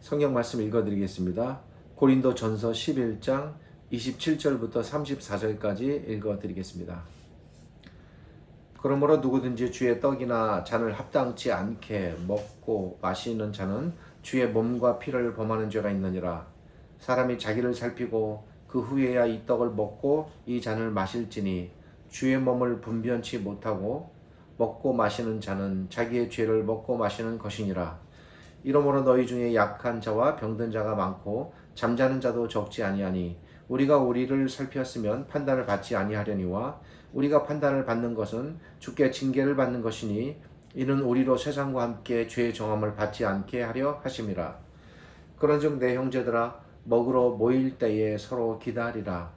성경 말씀 읽어드리겠습니다. 고린도 전서 11장 27절부터 34절까지 읽어드리겠습니다. 그러므로 누구든지 주의 떡이나 잔을 합당치 않게 먹고 마시는 자는 주의 몸과 피를 범하는 죄가 있느니라. 사람이 자기를 살피고 그 후에야 이 떡을 먹고 이 잔을 마실지니 주의 몸을 분변치 못하고 먹고 마시는 자는 자기의 죄를 먹고 마시는 것이니라. 이러므로 너희 중에 약한 자와 병든 자가 많고 잠자는 자도 적지 아니하니 우리가 우리를 살피었으면 판단을 받지 아니하려니와 우리가 판단을 받는 것은 주께 징계를 받는 것이니 이는 우리로 세상과 함께 죄의 정함을 받지 않게 하려 하심이라. 그런즉 내 형제들아 먹으러 모일 때에 서로 기다리라.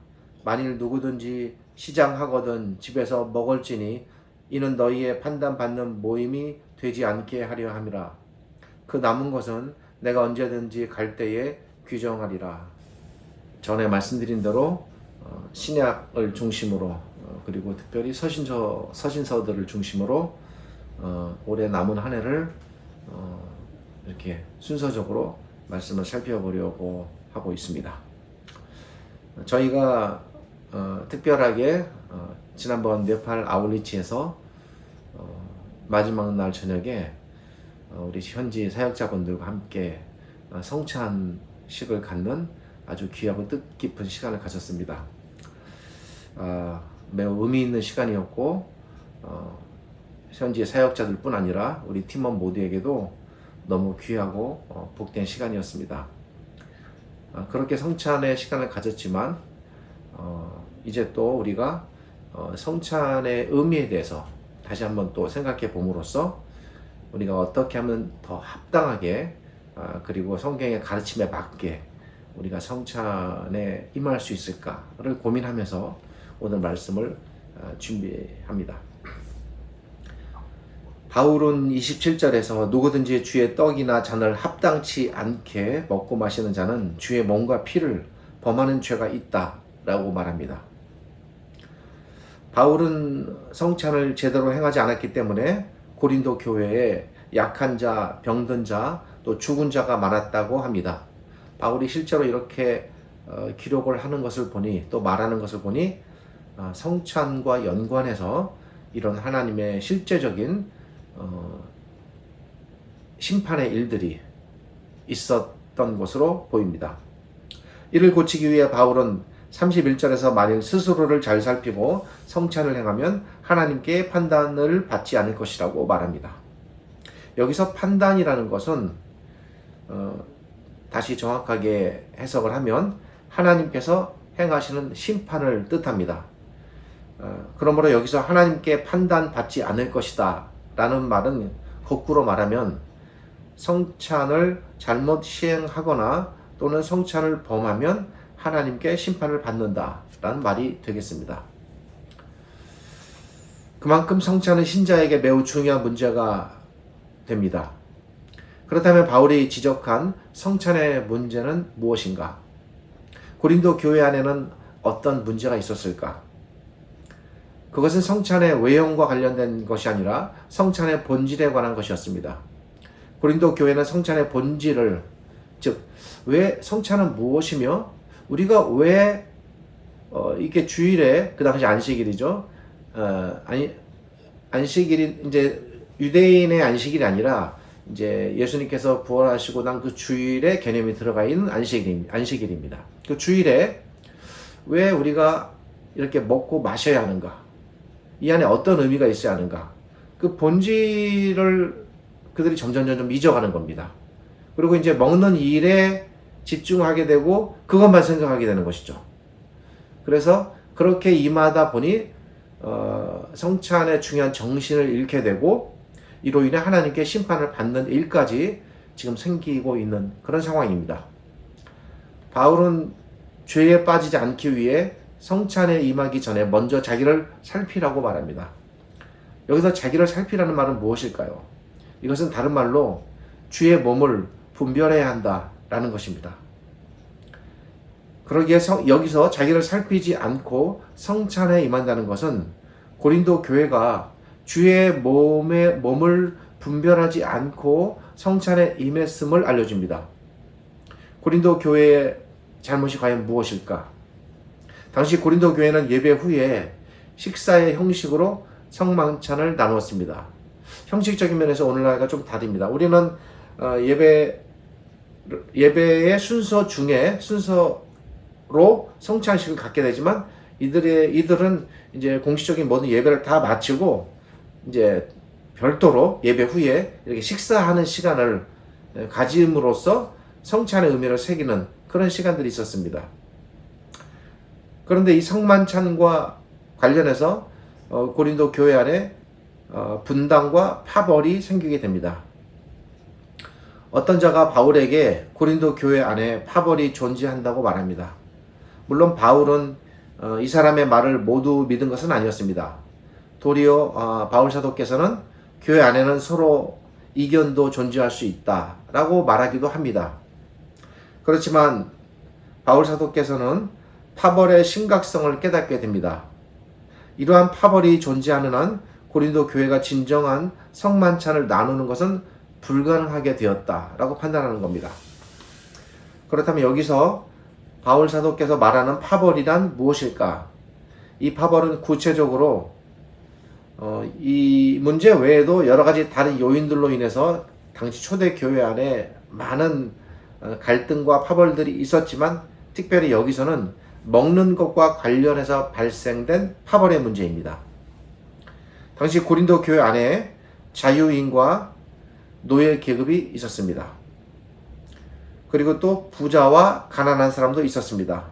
만일 누구든지 시장하거든 집에서 먹을지니 이는 너희의 판단받는 모임이 되지 않게 하려 함이라. 그 남은 것은 내가 언제든지 갈 때에 규정하리라. 전에 말씀드린 대로 신약을 중심으로 그리고 특별히 서신서들을 중심으로 올해 남은 한 해를 이렇게 순서적으로 말씀을 살펴보려고 하고 있습니다. 저희가 특별하게 지난번 네팔 아울리치에서 마지막 날 저녁에 우리 현지 사역자분들과 함께 성찬식을 갖는 아주 귀하고 뜻깊은 시간을 가졌습니다. 매우 의미 있는 시간이었고 현지 사역자들 뿐 아니라 우리 팀원 모두에게도 너무 귀하고 복된 시간이었습니다. 그렇게 성찬의 시간을 가졌지만 이제 또 우리가 성찬의 의미에 대해서 다시 한번 또 생각해 봄으로써 우리가 어떻게 하면 더 합당하게 그리고 성경의 가르침에 맞게 우리가 성찬에 임할 수 있을까를 고민하면서 오늘 말씀을 준비합니다. 바울은 27절에서 누구든지 주의 떡이나 잔을 합당치 않게 먹고 마시는 자는 주의 몸과 피를 범하는 죄가 있다라고 말합니다. 바울은 성찬을 제대로 행하지 않았기 때문에 고린도 교회에 약한 자, 병든 자, 또 죽은 자가 많았다고 합니다. 바울이 실제로 이렇게 기록을 하는 것을 보니 또 말하는 것을 보니 성찬과 연관해서 이런 하나님의 실제적인 심판의 일들이 있었던 것으로 보입니다. 이를 고치기 위해 바울은 31절에서 만일 스스로를 잘 살피고 성찬을 행하면 하나님께 판단을 받지 않을 것이라고 말합니다. 여기서 판단이라는 것은 다시 정확하게 해석을 하면 하나님께서 행하시는 심판을 뜻합니다. 그러므로 여기서 하나님께 판단받지 않을 것이다 라는 말은 거꾸로 말하면 성찬을 잘못 시행하거나 또는 성찬을 범하면 하나님께 심판을 받는다 라는 말이 되겠습니다. 그만큼 성찬은 신자에게 매우 중요한 문제가 됩니다. 그렇다면 바울이 지적한 성찬의 문제는 무엇인가? 고린도 교회 안에는 어떤 문제가 있었을까? 그것은 성찬의 외형과 관련된 것이 아니라 성찬의 본질에 관한 것이었습니다. 고린도 교회는 성찬의 본질을, 즉 왜 성찬은 무엇이며 우리가 왜 이게 주일에, 그 당시 안식일이죠. 안식일이 이제 유대인의 안식일이 아니라 이제 예수님께서 부활하시고 난 그 주일에 개념이 들어가 있는 안식일입니다. 그 주일에 왜 우리가 이렇게 먹고 마셔야 하는가? 이 안에 어떤 의미가 있어야 하는가? 그 본질을 그들이 점점 잊어가는 겁니다. 그리고 이제 먹는 일에 집중하게 되고 그것만 생각하게 되는 것이죠. 그래서 그렇게 임하다 보니 성찬의 중요한 정신을 잃게 되고 이로 인해 하나님께 심판을 받는 일까지 지금 생기고 있는 그런 상황입니다. 바울은 죄에 빠지지 않기 위해 성찬에 임하기 전에 먼저 자기를 살피라고 말합니다. 여기서 자기를 살피라는 말은 무엇일까요? 이것은 다른 말로 주의 몸을 분별해야 한다라는 것입니다. 그러기에 여기서 자기를 살피지 않고 성찬에 임한다는 것은 고린도 교회가 주의 몸을 분별하지 않고 성찬에 임했음을 알려줍니다. 고린도 교회의 잘못이 과연 무엇일까? 당시 고린도 교회는 예배 후에 식사의 형식으로 성만찬을 나누었습니다. 형식적인 면에서 오늘날과 좀 다릅니다. 우리는 예배의 순서 중에 순서로 성찬식을 갖게 되지만 이들은 이제 공식적인 모든 예배를 다 마치고 이제 별도로 예배 후에 이렇게 식사하는 시간을 가짐으로써 성찬의 의미를 새기는 그런 시간들이 있었습니다. 그런데 이 성만찬과 관련해서 고린도 교회 안에 분당과 파벌이 생기게 됩니다. 어떤 자가 바울에게 고린도 교회 안에 파벌이 존재한다고 말합니다. 물론 바울은 이 사람의 말을 모두 믿은 것은 아니었습니다. 도리어 바울 사도께서는 교회 안에는 서로 이견도 존재할 수 있다라고 말하기도 합니다. 그렇지만 바울 사도께서는 파벌의 심각성을 깨닫게 됩니다. 이러한 파벌이 존재하는 한 고린도 교회가 진정한 성만찬을 나누는 것은 불가능하게 되었다라고 판단하는 겁니다. 그렇다면 여기서 바울 사도께서 말하는 파벌이란 무엇일까? 이 파벌은 구체적으로 이 문제 외에도 여러 가지 다른 요인들로 인해서 당시 초대 교회 안에 많은 갈등과 파벌들이 있었지만 특별히 여기서는 먹는 것과 관련해서 발생된 파벌의 문제입니다. 당시 고린도 교회 안에 자유인과 노예 계급이 있었습니다. 그리고 또 부자와 가난한 사람도 있었습니다.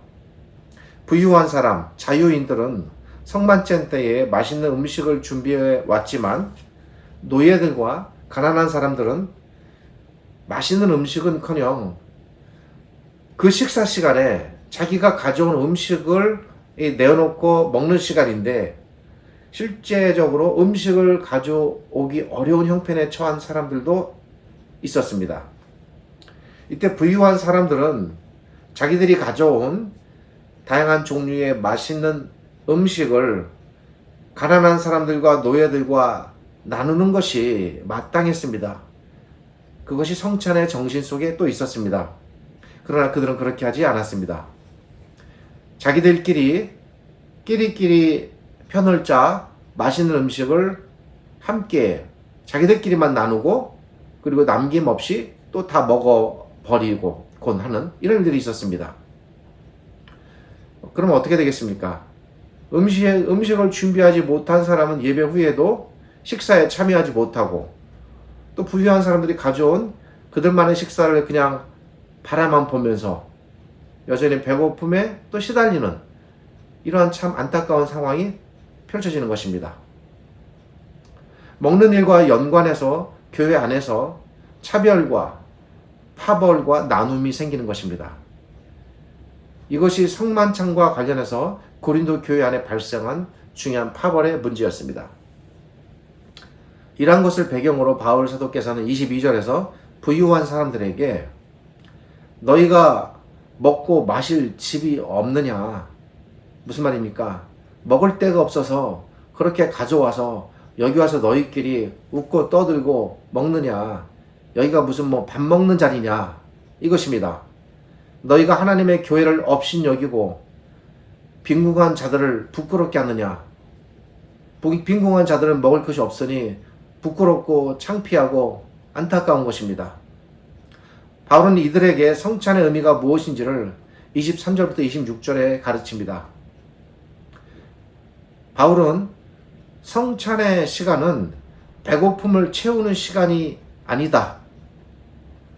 부유한 사람, 자유인들은 성만찬 때에 맛있는 음식을 준비해 왔지만 노예들과 가난한 사람들은 맛있는 음식은커녕 그 식사 시간에 자기가 가져온 음식을 내어놓고 먹는 시간인데 실제적으로 음식을 가져오기 어려운 형편에 처한 사람들도 있었습니다. 이때 부유한 사람들은 자기들이 가져온 다양한 종류의 맛있는 음식을 가난한 사람들과 노예들과 나누는 것이 마땅했습니다. 그것이 성찬의 정신 속에 또 있었습니다. 그러나 그들은 그렇게 하지 않았습니다. 자기들끼리 끼리끼리 편을 짜 맛있는 음식을 함께 자기들끼리만 나누고 그리고 남김없이 또 다 먹어버리곤 하는 이런 일들이 있었습니다. 그럼 어떻게 되겠습니까? 음식을 준비하지 못한 사람은 예배 후에도 식사에 참여하지 못하고 또 부유한 사람들이 가져온 그들만의 식사를 그냥 바라만 보면서 여전히 배고픔에 또 시달리는 이러한 참 안타까운 상황이 펼쳐지는 것입니다. 먹는 일과 연관해서 교회 안에서 차별과 파벌과 나눔이 생기는 것입니다. 이것이 성만찬과 관련해서 고린도 교회 안에 발생한 중요한 파벌의 문제였습니다. 이러한 것을 배경으로 바울 사도께서는 22절에서 부유한 사람들에게 너희가 먹고 마실 집이 없느냐? 무슨 말입니까? 먹을 데가 없어서 그렇게 가져와서 여기 와서 너희끼리 웃고 떠들고 먹느냐? 여기가 무슨 밥 먹는 자리냐? 이것입니다. 너희가 하나님의 교회를 업신 여기고 빈궁한 자들을 부끄럽게 하느냐? 빈궁한 자들은 먹을 것이 없으니 부끄럽고 창피하고 안타까운 것입니다. 바울은 이들에게 성찬의 의미가 무엇인지를 23절부터 26절에 가르칩니다. 바울은 성찬의 시간은 배고픔을 채우는 시간이 아니다.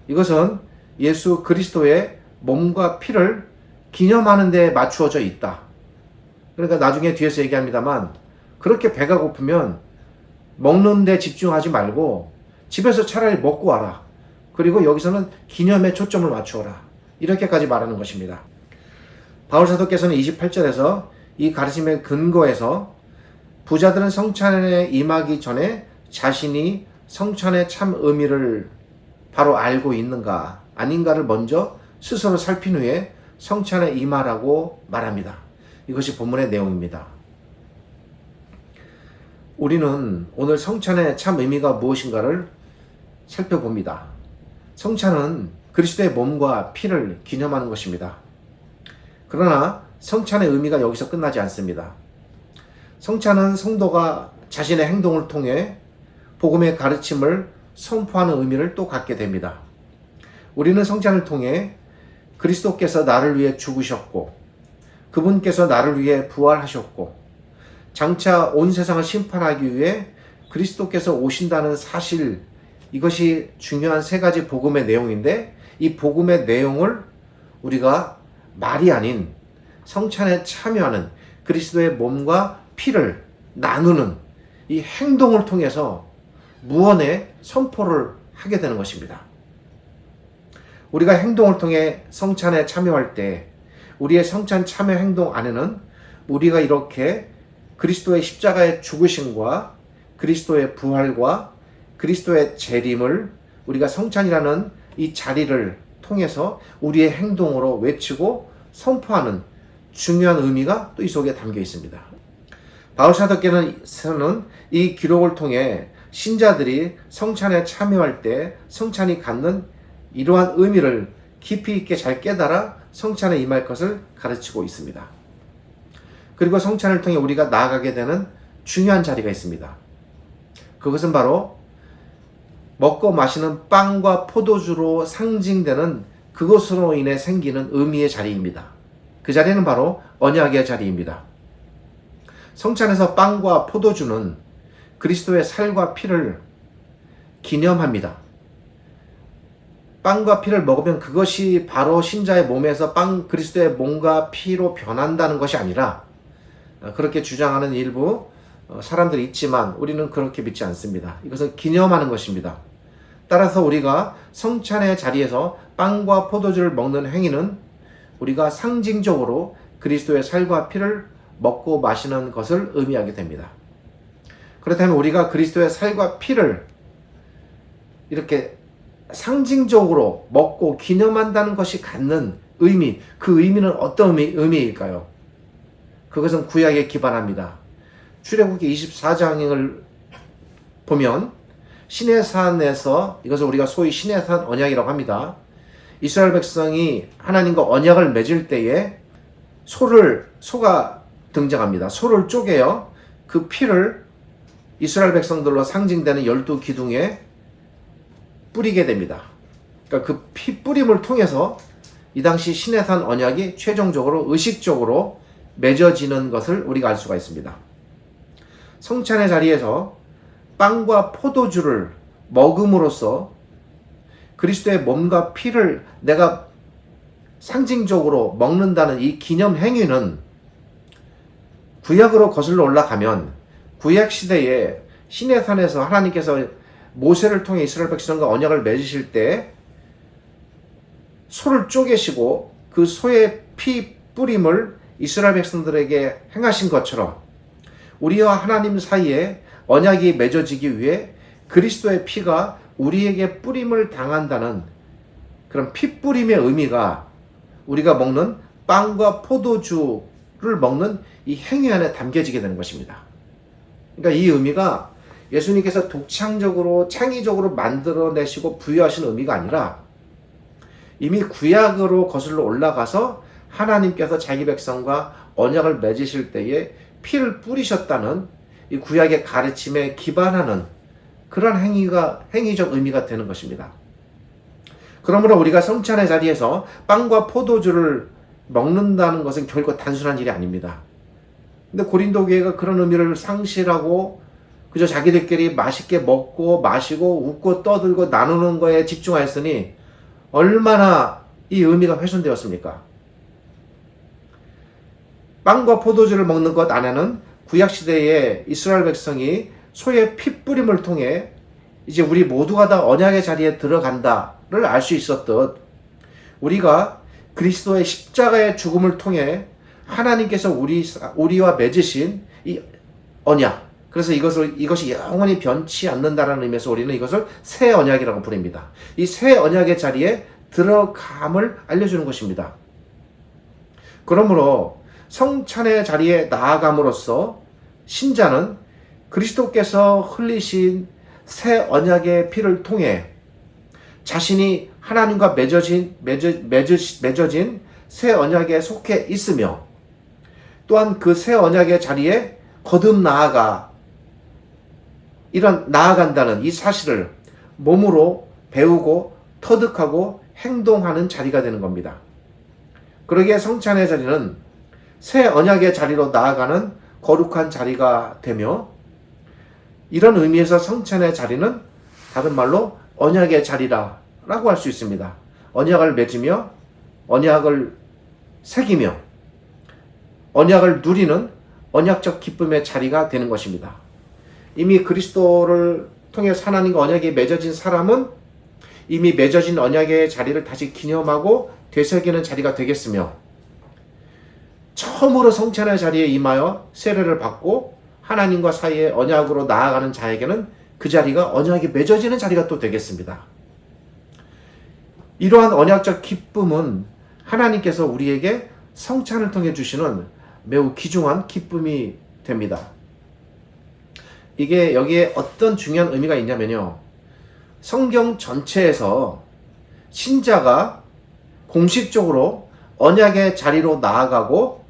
이것은 예수 그리스도의 몸과 피를 기념하는 데 맞추어져 있다. 그러니까 나중에 뒤에서 얘기합니다만 그렇게 배가 고프면 먹는 데 집중하지 말고 집에서 차라리 먹고 와라. 그리고 여기서는 기념에 초점을 맞추어라. 이렇게까지 말하는 것입니다. 바울 사도께서는 28절에서 이 가르침의 근거에서 부자들은 성찬에 임하기 전에 자신이 성찬의 참 의미를 바로 알고 있는가 아닌가를 먼저 스스로 살핀 후에 성찬에 임하라고 말합니다. 이것이 본문의 내용입니다. 우리는 오늘 성찬의 참 의미가 무엇인가를 살펴봅니다. 성찬은 그리스도의 몸과 피를 기념하는 것입니다. 그러나 성찬의 의미가 여기서 끝나지 않습니다. 성찬은 성도가 자신의 행동을 통해 복음의 가르침을 선포하는 의미를 또 갖게 됩니다. 우리는 성찬을 통해 그리스도께서 나를 위해 죽으셨고 그분께서 나를 위해 부활하셨고 장차 온 세상을 심판하기 위해 그리스도께서 오신다는 사실, 이것이 중요한 세 가지 복음의 내용인데, 이 복음의 내용을 우리가 말이 아닌 성찬에 참여하는 그리스도의 몸과 피를 나누는 이 행동을 통해서 무언의 선포를 하게 되는 것입니다. 우리가 행동을 통해 성찬에 참여할 때 우리의 성찬 참여 행동 안에는 우리가 이렇게 그리스도의 십자가의 죽으심과 그리스도의 부활과 그리스도의 재림을 우리가 성찬이라는 이 자리를 통해서 우리의 행동으로 외치고 선포하는 중요한 의미가 또 이 속에 담겨 있습니다. 바울 사도께서는 이 기록을 통해 신자들이 성찬에 참여할 때 성찬이 갖는 이러한 의미를 깊이 있게 잘 깨달아 성찬에 임할 것을 가르치고 있습니다. 그리고 성찬을 통해 우리가 나아가게 되는 중요한 자리가 있습니다. 그것은 바로 먹고 마시는 빵과 포도주로 상징되는 그것으로 인해 생기는 의미의 자리입니다. 그 자리는 바로 언약의 자리입니다. 성찬에서 빵과 포도주는 그리스도의 살과 피를 기념합니다. 빵과 피를 먹으면 그것이 바로 신자의 몸에서 그리스도의 몸과 피로 변한다는 것이 아니라, 그렇게 주장하는 일부 사람들이 있지만 우리는 그렇게 믿지 않습니다. 이것은 기념하는 것입니다. 따라서 우리가 성찬의 자리에서 빵과 포도주를 먹는 행위는 우리가 상징적으로 그리스도의 살과 피를 먹고 마시는 것을 의미하게 됩니다. 그렇다면 우리가 그리스도의 살과 피를 이렇게 상징적으로 먹고 기념한다는 것이 갖는 의미, 그 의미는 어떤 의미일까요? 그것은 구약에 기반합니다. 출애굽기 24장을 보면 시내산에서, 이것을 우리가 소위 시내산 언약이라고 합니다. 이스라엘 백성이 하나님과 언약을 맺을 때에 소가 등장합니다. 소를 쪼개요. 그 피를 이스라엘 백성들로 상징되는 12기둥에 뿌리게 됩니다. 그러니까 그 피 뿌림을 통해서 이 당시 시내산 언약이 최종적으로 의식적으로 맺어지는 것을 우리가 알 수가 있습니다. 성찬의 자리에서 빵과 포도주를 먹음으로써 그리스도의 몸과 피를 내가 상징적으로 먹는다는 이 기념 행위는 구약으로 거슬러 올라가면 구약 시대에 시내산에서 하나님께서 모세를 통해 이스라엘 백성과 언약을 맺으실 때 소를 쪼개시고 그 소의 피 뿌림을 이스라엘 백성들에게 행하신 것처럼 우리와 하나님 사이에 언약이 맺어지기 위해 그리스도의 피가 우리에게 뿌림을 당한다는 그런 피 뿌림의 의미가 우리가 먹는 빵과 포도주를 먹는 이 행위 안에 담겨지게 되는 것입니다. 그러니까 이 의미가 예수님께서 독창적으로 창의적으로 만들어내시고 부여하신 의미가 아니라 이미 구약으로 거슬러 올라가서 하나님께서 자기 백성과 언약을 맺으실 때에 피를 뿌리셨다는 이 구약의 가르침에 기반하는 그런 행위적 의미가 되는 것입니다. 그러므로 우리가 성찬의 자리에서 빵과 포도주를 먹는다는 것은 결코 단순한 일이 아닙니다. 근데 고린도 교회가 그런 의미를 상실하고 그저 자기들끼리 맛있게 먹고 마시고 웃고 떠들고 나누는 거에 집중하였으니 얼마나 이 의미가 훼손되었습니까? 빵과 포도주를 먹는 것 안에는 구약시대에 이스라엘 백성이 소의 핏뿌림을 통해 이제 우리 모두가 다 언약의 자리에 들어간다를 알 수 있었듯 우리가 그리스도의 십자가의 죽음을 통해 하나님께서 우리와 맺으신 이 언약, 그래서 이것이 영원히 변치 않는다라는 의미에서 우리는 이것을 새 언약이라고 부릅니다. 이 새 언약의 자리에 들어감을 알려주는 것입니다. 그러므로 성찬의 자리에 나아감으로써 신자는 그리스도께서 흘리신 새 언약의 피를 통해 자신이 하나님과 맺어진 새 언약에 속해 있으며 또한 그 새 언약의 자리에 거듭 나아간다는 이 사실을 몸으로 배우고 터득하고 행동하는 자리가 되는 겁니다. 그러기에 성찬의 자리는 새 언약의 자리로 나아가는 거룩한 자리가 되며 이런 의미에서 성찬의 자리는 다른 말로 언약의 자리라고 할 수 있습니다. 언약을 맺으며 언약을 새기며 언약을 누리는 언약적 기쁨의 자리가 되는 것입니다. 이미 그리스도를 통해 하나님과 언약이 맺어진 사람은 이미 맺어진 언약의 자리를 다시 기념하고 되새기는 자리가 되겠으며 처음으로 성찬의 자리에 임하여 세례를 받고 하나님과 사이에 언약으로 나아가는 자에게는 그 자리가 언약이 맺어지는 자리가 또 되겠습니다. 이러한 언약적 기쁨은 하나님께서 우리에게 성찬을 통해 주시는 매우 귀중한 기쁨이 됩니다. 이게 여기에 어떤 중요한 의미가 있냐면요. 성경 전체에서 신자가 공식적으로 언약의 자리로 나아가고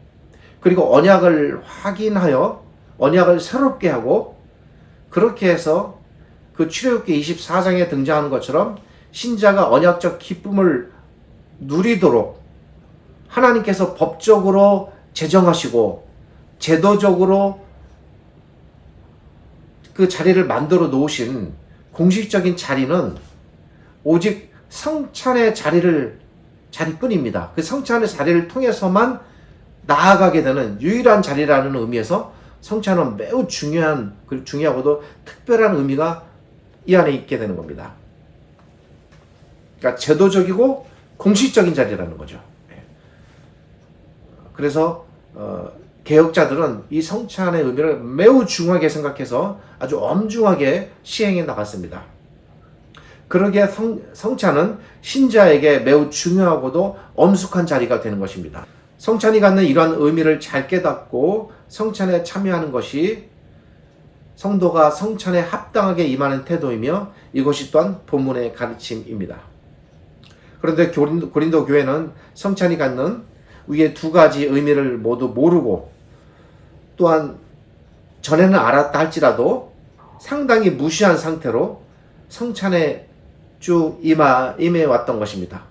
그리고 언약을 확인하여 언약을 새롭게 하고 그렇게 해서 그 출애굽기 24장에 등장하는 것처럼 신자가 언약적 기쁨을 누리도록 하나님께서 법적으로 제정하시고 제도적으로 그 자리를 만들어 놓으신 공식적인 자리는 오직 성찬의 자리뿐입니다. 그 성찬의 자리를 통해서만 나아가게 되는 유일한 자리라는 의미에서 성찬은 매우 중요하고도 특별한 의미가 이 안에 있게 되는 겁니다. 그러니까 제도적이고 공식적인 자리라는 거죠. 그래서 개혁자들은 이 성찬의 의미를 매우 중요하게 생각해서 아주 엄중하게 시행해 나갔습니다. 그러기에 성찬은 신자에게 매우 중요하고도 엄숙한 자리가 되는 것입니다. 성찬이 갖는 이러한 의미를 잘 깨닫고 성찬에 참여하는 것이 성도가 성찬에 합당하게 임하는 태도이며 이것이 또한 본문의 가르침입니다. 그런데 고린도 교회는 성찬이 갖는 위의 두 가지 의미를 모두 모르고 또한 전에는 알았다 할지라도 상당히 무시한 상태로 성찬에 쭉 임해 왔던 것입니다.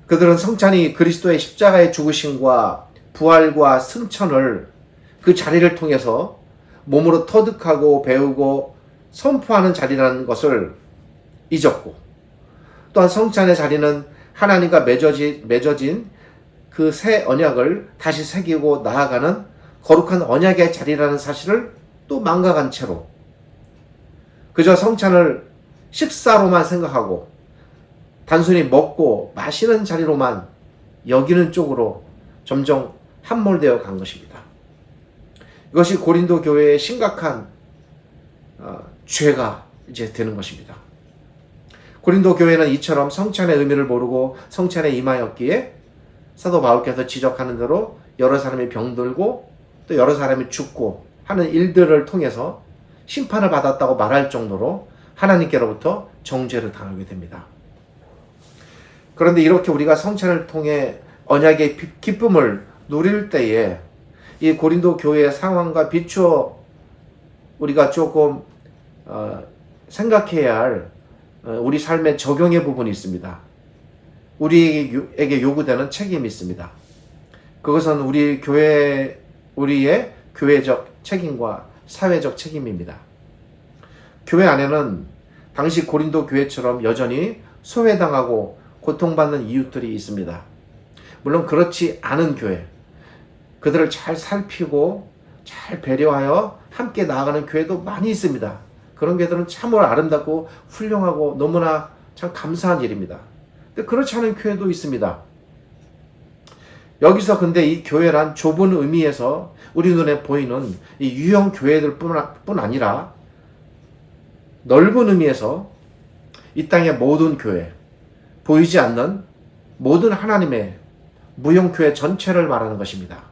그들은 성찬이 그리스도의 십자가의 죽으심과 부활과 승천을 그 자리를 통해서 몸으로 터득하고 배우고 선포하는 자리라는 것을 잊었고 또한 성찬의 자리는 하나님과 맺어진 그 새 언약을 다시 새기고 나아가는 거룩한 언약의 자리라는 사실을 또 망각한 채로 그저 성찬을 식사로만 생각하고 단순히 먹고 마시는 자리로만 여기는 쪽으로 점점 함몰되어 간 것입니다. 이것이 고린도 교회의 심각한 죄가 이제 되는 것입니다. 고린도 교회는 이처럼 성찬의 의미를 모르고 성찬에 임하였기에 사도 바울께서 지적하는 대로 여러 사람이 병들고 또 여러 사람이 죽고 하는 일들을 통해서 심판을 받았다고 말할 정도로 하나님께로부터 정죄를 당하게 됩니다. 그런데 이렇게 우리가 성찬을 통해 언약의 기쁨을 누릴 때에 이 고린도 교회의 상황과 비추어 우리가 조금 생각해야 할 우리 삶의 적용의 부분이 있습니다. 우리에게 요구되는 책임이 있습니다. 그것은 우리의 교회적 책임과 사회적 책임입니다. 교회 안에는 당시 고린도 교회처럼 여전히 소외당하고 고통받는 이웃들이 있습니다. 물론 그렇지 않은 교회, 그들을 잘 살피고 잘 배려하여 함께 나아가는 교회도 많이 있습니다. 그런 교회들은 참으로 아름답고 훌륭하고 너무나 참 감사한 일입니다. 근데 그렇지 않은 교회도 있습니다. 여기서 근데 이 교회란 좁은 의미에서 우리 눈에 보이는 이 유형 교회들 뿐 아니라 넓은 의미에서 이 땅의 모든 교회, 보이지 않는 모든 하나님의 무형교회 전체를 말하는 것입니다.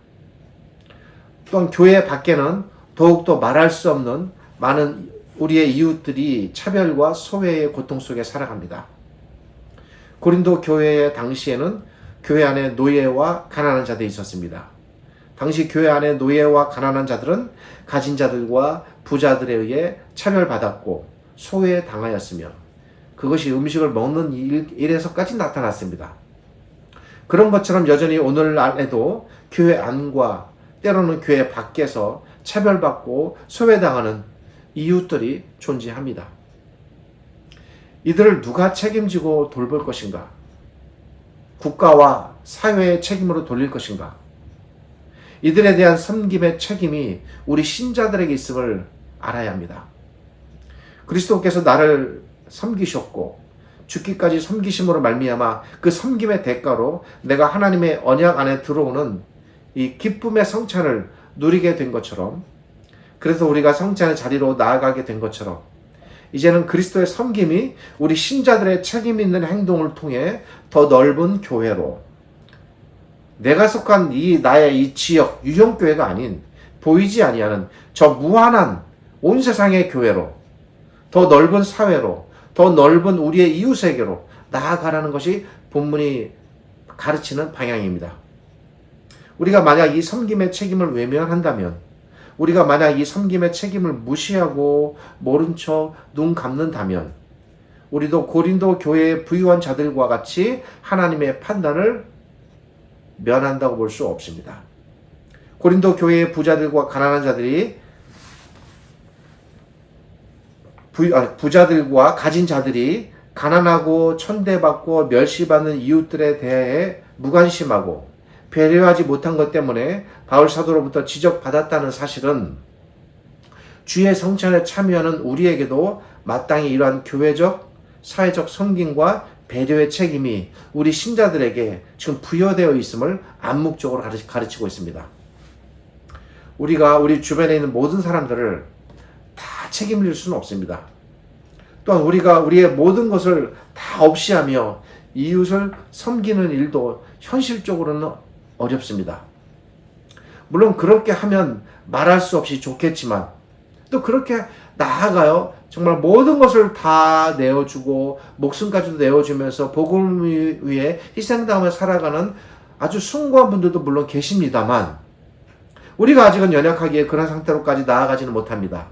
또한 교회 밖에는 더욱더 말할 수 없는 많은 우리의 이웃들이 차별과 소외의 고통 속에 살아갑니다. 고린도 교회 당시에는 교회 안에 노예와 가난한 자들이 있었습니다. 당시 교회 안에 노예와 가난한 자들은 가진 자들과 부자들에 의해 차별받았고 소외당하였으며 그것이 음식을 먹는 일에서까지 나타났습니다. 그런 것처럼 여전히 오늘날에도 교회 안과 때로는 교회 밖에서 차별받고 소외당하는 이웃들이 존재합니다. 이들을 누가 책임지고 돌볼 것인가? 국가와 사회의 책임으로 돌릴 것인가? 이들에 대한 섬김의 책임이 우리 신자들에게 있음을 알아야 합니다. 그리스도께서 나를 섬기셨고 죽기까지 섬기심으로 말미암아 그 섬김의 대가로 내가 하나님의 언약 안에 들어오는 이 기쁨의 성찬을 누리게 된 것처럼, 그래서 우리가 성찬의 자리로 나아가게 된 것처럼 이제는 그리스도의 섬김이 우리 신자들의 책임 있는 행동을 통해 더 넓은 교회로, 내가 속한 나의 이 지역 유형교회가 아닌 보이지 아니하는 저 무한한 온 세상의 교회로, 더 넓은 사회로, 더 넓은 우리의 이웃에게로 나아가라는 것이 본문이 가르치는 방향입니다. 우리가 만약 이 섬김의 책임을 외면한다면, 우리가 만약 이 섬김의 책임을 무시하고 모른 척 눈 감는다면 우리도 고린도 교회의 부유한 자들과 같이 하나님의 판단을 면한다고 볼 수 없습니다. 고린도 교회의 부자들과 가난한 자들이 부자들과 가진 자들이 가난하고 천대받고 멸시받는 이웃들에 대해 무관심하고 배려하지 못한 것 때문에 바울 사도로부터 지적받았다는 사실은 주의 성찬에 참여하는 우리에게도 마땅히 이러한 교회적, 사회적 섬김과 배려의 책임이 우리 신자들에게 지금 부여되어 있음을 암묵적으로 가르치고 있습니다. 우리가 우리 주변에 있는 모든 사람들을 다 책임질 수는 없습니다. 또한 우리가 우리의 모든 것을 다 없이 하며 이웃을 섬기는 일도 현실적으로는 어렵습니다. 물론 그렇게 하면 말할 수 없이 좋겠지만 또 그렇게 나아가요. 정말 모든 것을 다 내어주고 목숨까지도 내어주면서 복음 위에 희생당하며 살아가는 아주 숭고한 분들도 물론 계십니다만 우리가 아직은 연약하기에 그런 상태로까지 나아가지는 못합니다.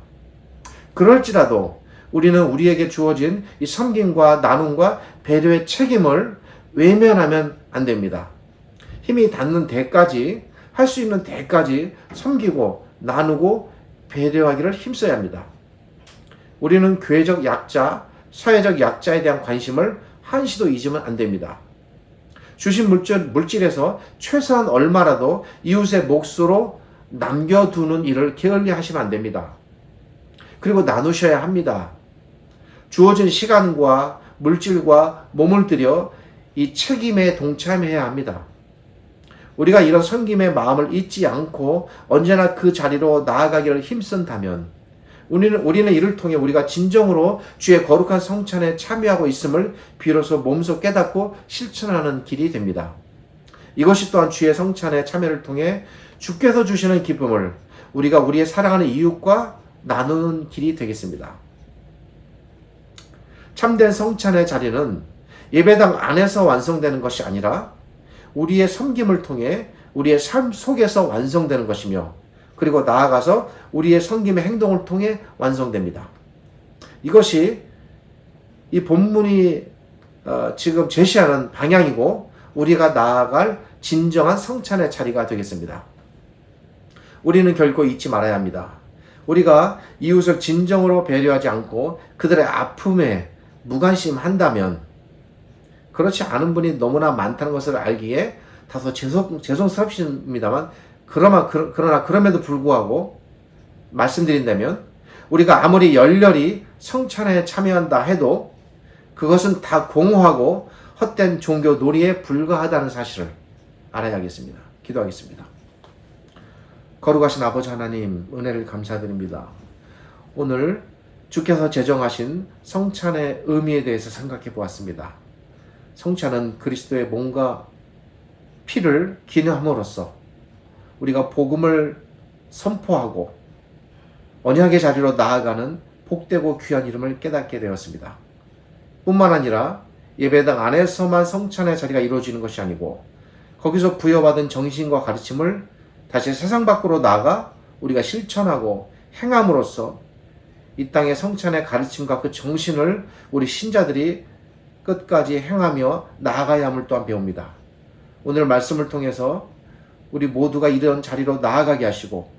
그럴지라도 우리는 우리에게 주어진 이 섬김과 나눔과 배려의 책임을 외면하면 안 됩니다. 힘이 닿는 데까지, 할 수 있는 데까지 섬기고 나누고 배려하기를 힘써야 합니다. 우리는 교회적 약자, 사회적 약자에 대한 관심을 한시도 잊으면 안 됩니다. 주신 물질에서 최소한 얼마라도 이웃의 몫으로 남겨두는 일을 게을리 하시면 안 됩니다. 그리고 나누셔야 합니다. 주어진 시간과 물질과 몸을 들여 이 책임에 동참해야 합니다. 우리가 이런 섬김의 마음을 잊지 않고 언제나 그 자리로 나아가기를 힘쓴다면 우리는 이를 통해 우리가 진정으로 주의 거룩한 성찬에 참여하고 있음을 비로소 몸소 깨닫고 실천하는 길이 됩니다. 이것이 또한 주의 성찬의 참여를 통해 주께서 주시는 기쁨을 우리가 우리의 사랑하는 이웃과 나누는 길이 되겠습니다. 참된 성찬의 자리는 예배당 안에서 완성되는 것이 아니라 우리의 섬김을 통해 우리의 삶 속에서 완성되는 것이며 그리고 나아가서 우리의 섬김의 행동을 통해 완성됩니다. 이것이 이 본문이 지금 제시하는 방향이고 우리가 나아갈 진정한 성찬의 자리가 되겠습니다. 우리는 결코 잊지 말아야 합니다. 우리가 이웃을 진정으로 배려하지 않고 그들의 아픔에 무관심한다면 그렇지 않은 분이 너무나 많다는 것을 알기에 다소 죄송스럽습니다만 그러나 그럼에도 불구하고 말씀드린다면 우리가 아무리 열렬히 성찬에 참여한다 해도 그것은 다 공허하고 헛된 종교 놀이에 불과하다는 사실을 알아야겠습니다. 기도하겠습니다. 거룩하신 아버지 하나님, 은혜를 감사드립니다. 오늘 주께서 제정하신 성찬의 의미에 대해서 생각해 보았습니다. 성찬은 그리스도의 몸과 피를 기념함으로써 우리가 복음을 선포하고 언약의 자리로 나아가는 복되고 귀한 이름을 깨닫게 되었습니다. 뿐만 아니라 예배당 안에서만 성찬의 자리가 이루어지는 것이 아니고 거기서 부여받은 정신과 가르침을 다시 세상 밖으로 나가 우리가 실천하고 행함으로써 이 땅의 성찬의 가르침과 그 정신을 우리 신자들이 끝까지 행하며 나아가야 함을 또한 배웁니다. 오늘 말씀을 통해서 우리 모두가 이런 자리로 나아가게 하시고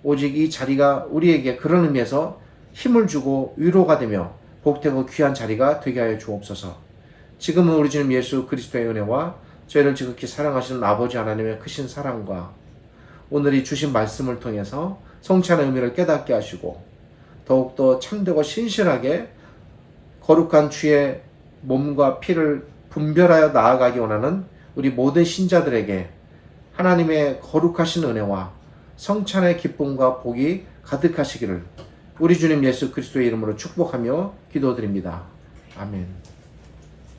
오직 이 자리가 우리에게 그런 의미에서 힘을 주고 위로가 되며 복되고 귀한 자리가 되게 하여 주옵소서. 지금은 우리 주님 예수 그리스도의 은혜와 저희를 지극히 사랑하시는 아버지 하나님의 크신 사랑과 오늘 이 주신 말씀을 통해서 성찬의 의미를 깨닫게 하시고 더욱더 참되고 신실하게 거룩한 주의 몸과 피를 분별하여 나아가기 원하는 우리 모든 신자들에게 하나님의 거룩하신 은혜와 성찬의 기쁨과 복이 가득하시기를 우리 주님 예수 그리스도의 이름으로 축복하며 기도드립니다. 아멘.